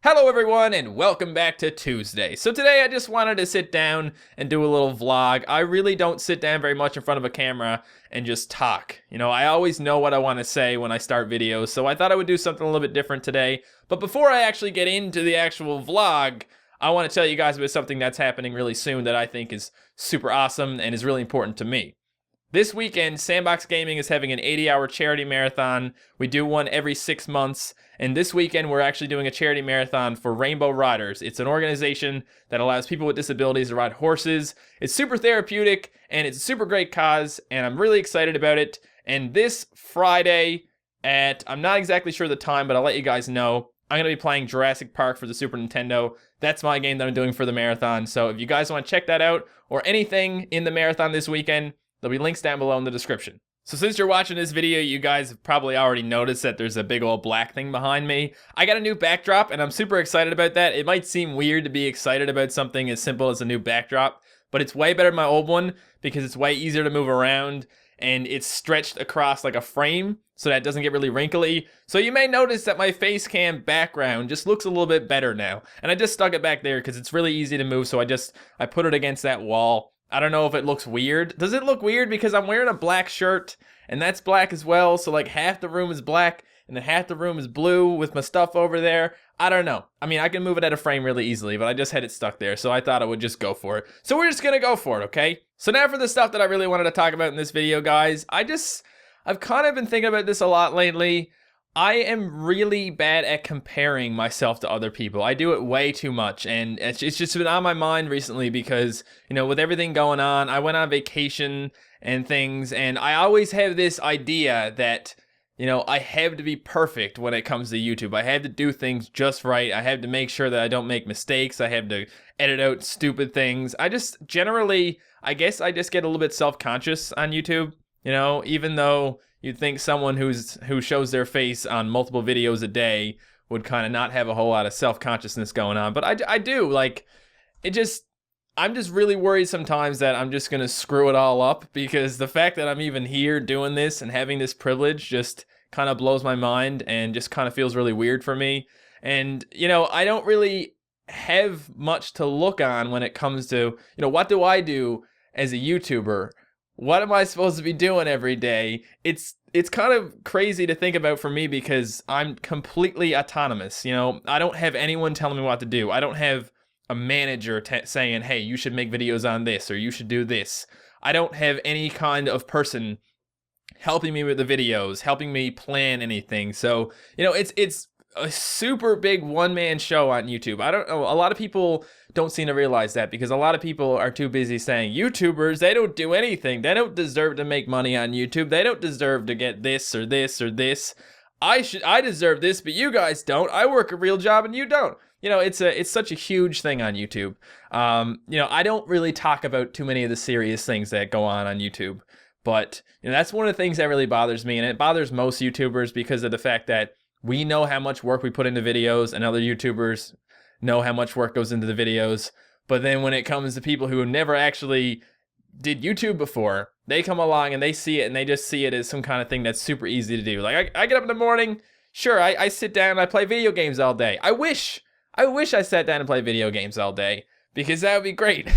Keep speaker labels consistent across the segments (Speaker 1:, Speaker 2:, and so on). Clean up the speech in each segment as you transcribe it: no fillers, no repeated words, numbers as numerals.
Speaker 1: Hello everyone and welcome back to Tuesday. So today I just wanted to sit down and do a little vlog. I really don't sit down very much in front of a camera and just talk. You know, I always know what I want to say when I start videos, so I thought I would do something a little bit different today. But before I actually get into the actual vlog, I want to tell you guys about something that's happening really soon that I think is super awesome and is really important to me. This weekend, Sandbox Gaming is having an 80-hour charity marathon. We do one every 6 months, and this weekend we're actually doing a charity marathon for Rainbow Riders. It's an organization that allows people with disabilities to ride horses. It's super therapeutic, and it's a super great cause, and I'm really excited about it. And this Friday at, I'm not exactly sure the time, but I'll let you guys know, I'm going to be playing Jurassic Park for the Super Nintendo. That's my game that I'm doing for the marathon, so if you guys want to check that out, or anything in the marathon this weekend, there'll be links down below in the description. So since you're watching this video, you guys have probably already noticed that there's a big old black thing behind me. I got a new backdrop and I'm super excited about that. It might seem weird to be excited about something as simple as a new backdrop, but it's way better than my old one because it's way easier to move around and it's stretched across like a frame so that it doesn't get really wrinkly. So you may notice that my face cam background just looks a little bit better now. And I just stuck it back there because it's really easy to move, so I put it against that wall. I don't know if it looks weird. Does it look weird? Because I'm wearing a black shirt, and that's black as well, so like half the room is black, and then half the room is blue with my stuff over there. I don't know. I mean, I can move it out of frame really easily, but I just had it stuck there, so I thought I would just go for it. So we're just gonna go for it, okay? So now for the stuff that I really wanted to talk about in this video, guys. I've kind of been thinking about this a lot lately. I am really bad at comparing myself to other people. I do it way too much, and it's just been on my mind recently because, you know, with everything going on, I went on vacation and things, and I always have this idea that, you know, I have to be perfect when it comes to YouTube. I have to do things just right. I have to make sure that I don't make mistakes. I have to edit out stupid things. I just generally, I guess I just get a little bit self-conscious on YouTube, you know, even though you'd think someone who shows their face on multiple videos a day would kind of not have a whole lot of self-consciousness going on. But I do, like, I'm just really worried sometimes that I'm just going to screw it all up, because the fact that I'm even here doing this and having this privilege just kind of blows my mind and just kind of feels really weird for me. And, you know, I don't really have much to look on when it comes to, you know, what do I do as a YouTuber? What am I supposed to be doing every day? It's kind of crazy to think about for me because I'm completely autonomous. You know, I don't have anyone telling me what to do. I don't have a manager saying, hey, you should make videos on this or you should do this. I don't have any kind of person helping me with the videos, helping me plan anything. So, you know, it's a super big one-man show on YouTube. I don't know, a lot of people don't seem to realize that because a lot of people are too busy saying YouTubers, they don't do anything. They don't deserve to make money on YouTube. They don't deserve to get this or this or this. I deserve this, but you guys don't. I work a real job and you don't. You know, it's such a huge thing on YouTube. You know, I don't really talk about too many of the serious things that go on YouTube, but you know, that's one of the things that really bothers me, and it bothers most YouTubers because of the fact that we know how much work we put into videos, and other YouTubers know how much work goes into the videos. But then when it comes to people who never actually did YouTube before, they come along and they see it and they just see it as some kind of thing that's super easy to do. Like I get up in the morning, sure, I sit down and I play video games all day. I wish I sat down and played video games all day because that would be great.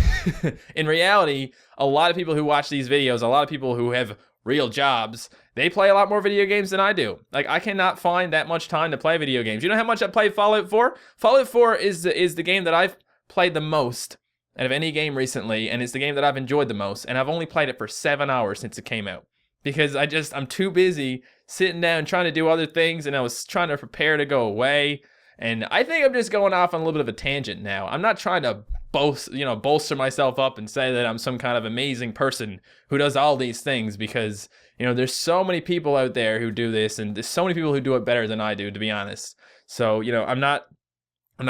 Speaker 1: In reality, a lot of people who watch these videos, a lot of people who have real jobs, they play a lot more video games than I do. Like, I cannot find that much time to play video games. You know how much I played Fallout 4? Fallout 4 is the game that I've played the most out of any game recently, and it's the game that I've enjoyed the most, and I've only played it for 7 hours since it came out. Because I'm too busy sitting down trying to do other things, and I was trying to prepare to go away. And I think I'm just going off on a little bit of a tangent now. I'm not trying to bolster myself up and say that I'm some kind of amazing person who does all these things, because, you know, there's so many people out there who do this, and there's so many people who do it better than I do, to be honest. So, you know, I'm not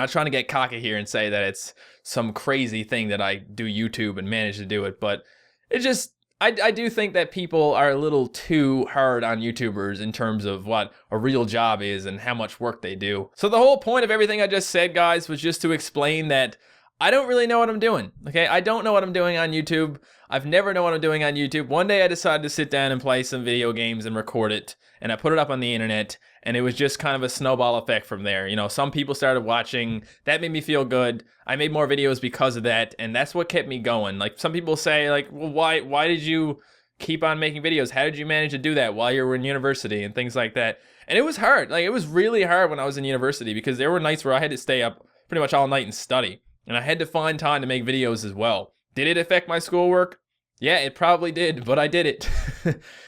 Speaker 1: trying to get cocky here and say that it's some crazy thing that I do YouTube and manage to do it, but it just, I do think that people are a little too hard on YouTubers in terms of what a real job is and how much work they do. So the whole point of everything I just said, guys, was just to explain that I don't really know what I'm doing, okay? I don't know what I'm doing on YouTube. I've never known what I'm doing on YouTube. One day I decided to sit down and play some video games and record it, and I put it up on the internet, And it was just kind of a snowball effect from there. You know, some people started watching. That made me feel good. I made more videos because of that, and that's what kept me going. Like, some people say, like, well, why did you keep on making videos? How did you manage to do that while you were in university and things like that? And it was hard. Like, it was really hard when I was in university, because there were nights where I had to stay up pretty much all night and study. And I had to find time to make videos as well. Did it affect my schoolwork? Yeah, it probably did, but I did it.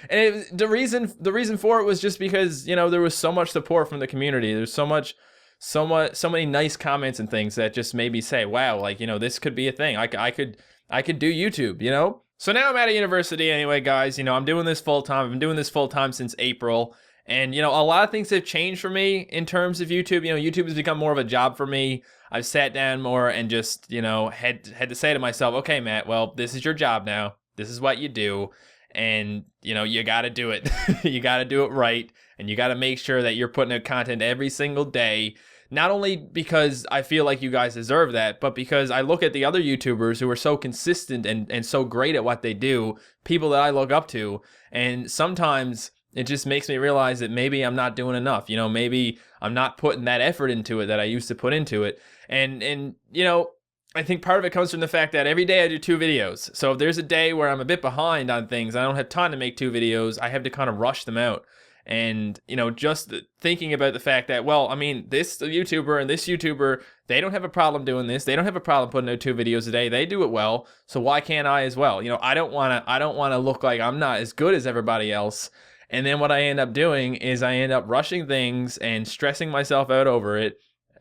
Speaker 1: And the reason for it was just because, you know, there was so much support from the community. There's so many nice comments and things that just made me say, wow, like, you know, this could be a thing. I could do YouTube, you know? So now I'm at a university anyway, guys. You know, I'm doing this full time. I've been doing this full time since April. And, you know, a lot of things have changed for me in terms of YouTube. You know, YouTube has become more of a job for me. I've sat down more and just, you know, had to say to myself, okay, Matt, well, this is your job now. This is what you do. And, you know, you got to do it. You got to do it right. And you got to make sure that you're putting out content every single day. Not only because I feel like you guys deserve that, but because I look at the other YouTubers who are so consistent and so great at what they do, people that I look up to. And sometimes it just makes me realize that maybe I'm not doing enough. You know, maybe I'm not putting that effort into it that I used to put into it. And you know, I think part of it comes from the fact that every day I do 2 videos. So if there's a day where I'm a bit behind on things, I don't have time to make 2 videos, I have to kind of rush them out. And, you know, just thinking about the fact that, well, I mean, this YouTuber and this YouTuber, they don't have a problem doing this. They don't have a problem putting out 2 videos a day. They do it well. So why can't I as well? You know, I don't want to look like I'm not as good as everybody else. And then what I end up doing is I end up rushing things and stressing myself out over it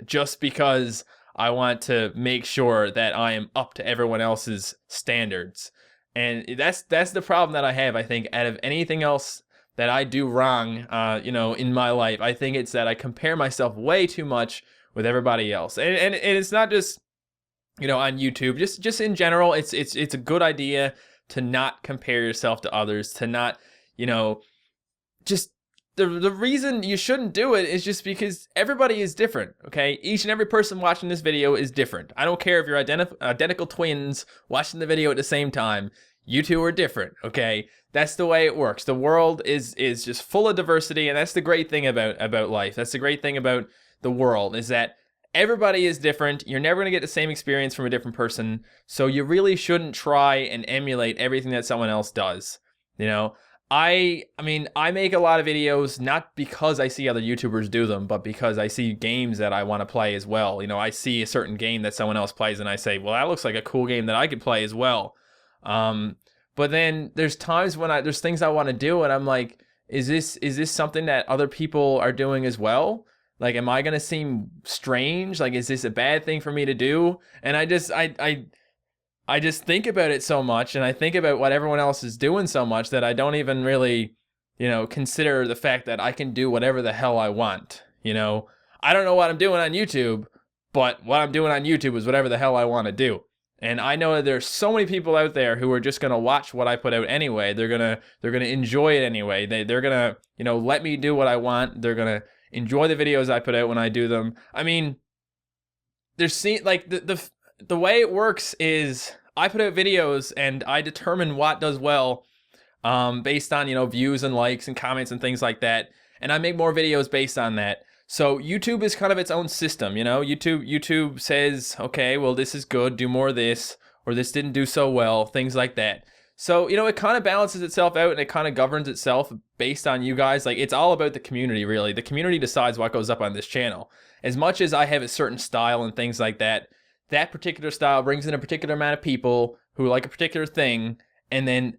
Speaker 1: just because I want to make sure that I am up to everyone else's standards. And that's the problem that I have, I think, out of anything else that I do wrong, you know, in my life. I think it's that I compare myself way too much with everybody else. And it's not just, you know, on YouTube, just in general, it's a good idea to not compare yourself to others, to not, you know, just the reason you shouldn't do it is just because everybody is different, okay? Each and every person watching this video is different. I don't care if you're identical twins watching the video at the same time. You two are different, okay? That's the way it works. The world is just full of diversity, and that's the great thing about life. That's the great thing about the world, is that everybody is different. You're never going to get the same experience from a different person, so you really shouldn't try and emulate everything that someone else does, you know? I mean, I make a lot of videos not because I see other YouTubers do them, but because I see games that I want to play as well. You know, I see a certain game that someone else plays and I say, well, that looks like a cool game that I could play as well. But then there's times when there's things I want to do and I'm like, is this something that other people are doing as well? Like, am I going to seem strange? Like, is this a bad thing for me to do? And I just think about it so much, and I think about what everyone else is doing so much that I don't even really, you know, consider the fact that I can do whatever the hell I want. You know, I don't know what I'm doing on YouTube, but what I'm doing on YouTube is whatever the hell I want to do. And I know that there's so many people out there who are just gonna watch what I put out anyway. They're gonna enjoy it anyway. They're gonna, you know, let me do what I want. They're gonna enjoy the videos I put out when I do them. I mean, there's like the way it works is I put out videos and I determine what does well based on, you know, views and likes and comments and things like that. And I make more videos based on that. So YouTube is kind of its own system, you know. YouTube says, okay, well, this is good, do more of this, or this didn't do so well, things like that. So, you know, it kind of balances itself out and it kind of governs itself based on you guys. Like, it's all about the community, really. The community decides what goes up on this channel. As much as I have a certain style and things like that, that particular style brings in a particular amount of people who like a particular thing, and then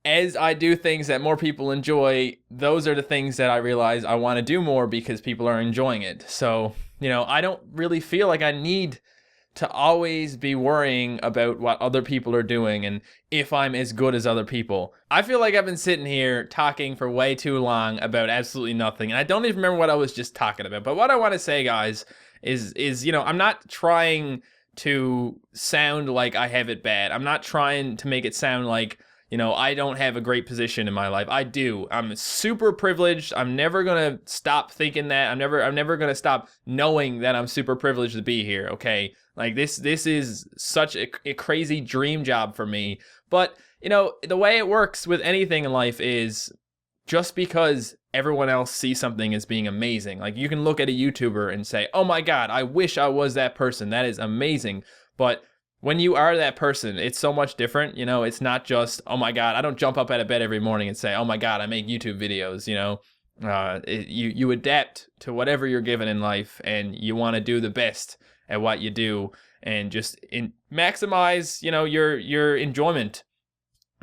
Speaker 1: as I do things that more people enjoy, those are the things that I realize I want to do more because people are enjoying it. So, you know, I don't really feel like I need to always be worrying about what other people are doing and if I'm as good as other people. I feel like I've been sitting here talking for way too long about absolutely nothing, and I don't even remember what I was just talking about. But what I want to say, guys, is, you know, I'm not trying to sound like I have it bad. I'm not trying to make it sound like, you know, I don't have a great position in my life. I do. I'm super privileged. I'm never going to stop thinking that. I'm never going to stop knowing that I'm super privileged to be here, okay? Like, this is such a crazy dream job for me. But, you know, the way it works with anything in life is just because everyone else sees something as being amazing. Like, you can look at a YouTuber and say, oh my God, I wish I was that person. That is amazing. But when you are that person, it's so much different. You know, it's not just, oh my God, I don't jump up out of bed every morning and say, oh my God, I make YouTube videos. You know, you adapt to whatever you're given in life, and you want to do the best at what you do, and just maximize, you know, your enjoyment.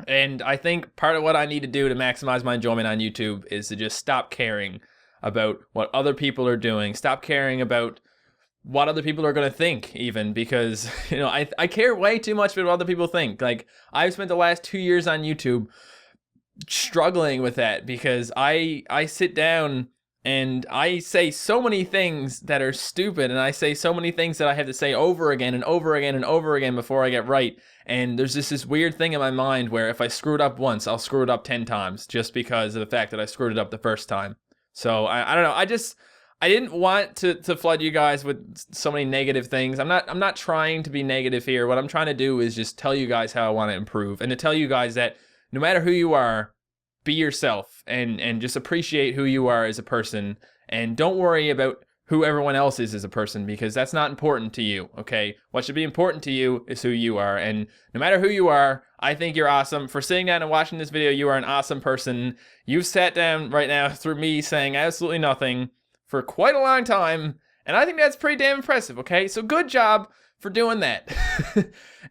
Speaker 1: And I think part of what I need to do to maximize my enjoyment on YouTube is to just stop caring about what other people are doing. Stop caring about what other people are going to think, even, because, you know, I care way too much about what other people think. Like, I've spent the last 2 years on YouTube struggling with that, because I sit down and I say so many things that are stupid, and I say so many things that I have to say over again and over again and over again before I get right. And there's just this weird thing in my mind where if I screw it up once, I'll screw it up 10 times just because of the fact that I screwed it up the first time. So I don't know. I didn't want to flood you guys with so many negative things. I'm not trying to be negative here. What I'm trying to do is just tell you guys how I want to improve, and to tell you guys that no matter who you are, be yourself, and just appreciate who you are as a person, and don't worry about who everyone else is as a person, because that's not important to you, okay? What should be important to you is who you are, and no matter who you are, I think you're awesome. For sitting down and watching this video, you are an awesome person. You've sat down right now through me saying absolutely nothing for quite a long time, and I think that's pretty damn impressive, okay? So good job for doing that.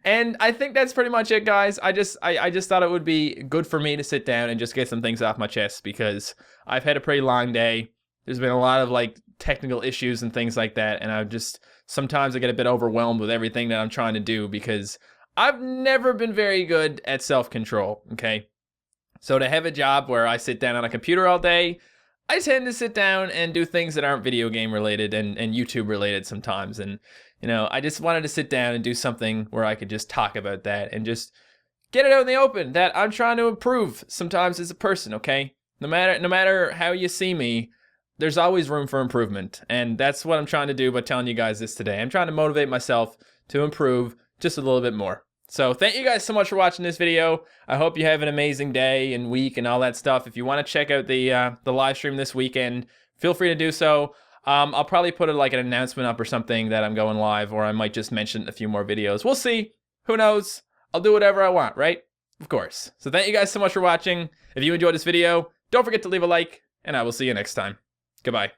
Speaker 1: And I think that's pretty much it, guys. I just thought it would be good for me to sit down and just get some things off my chest, because I've had a pretty long day. There's been a lot of like technical issues and things like that, and sometimes I get a bit overwhelmed with everything that I'm trying to do, because I've never been very good at self-control, okay? So to have a job where I sit down on a computer all day, I tend to sit down and do things that aren't video game related and YouTube related sometimes. And, you know, I just wanted to sit down and do something where I could just talk about that and just get it out in the open, that I'm trying to improve sometimes as a person, okay? No matter how you see me, there's always room for improvement. And that's what I'm trying to do by telling you guys this today. I'm trying to motivate myself to improve just a little bit more. So thank you guys so much for watching this video. I hope you have an amazing day and week and all that stuff. If you want to check out the live stream this weekend, feel free to do so. I'll probably put like an announcement up or something that I'm going live, or I might just mention a few more videos. We'll see. Who knows? I'll do whatever I want, right? Of course. So thank you guys so much for watching. If you enjoyed this video, don't forget to leave a like, and I will see you next time. Goodbye.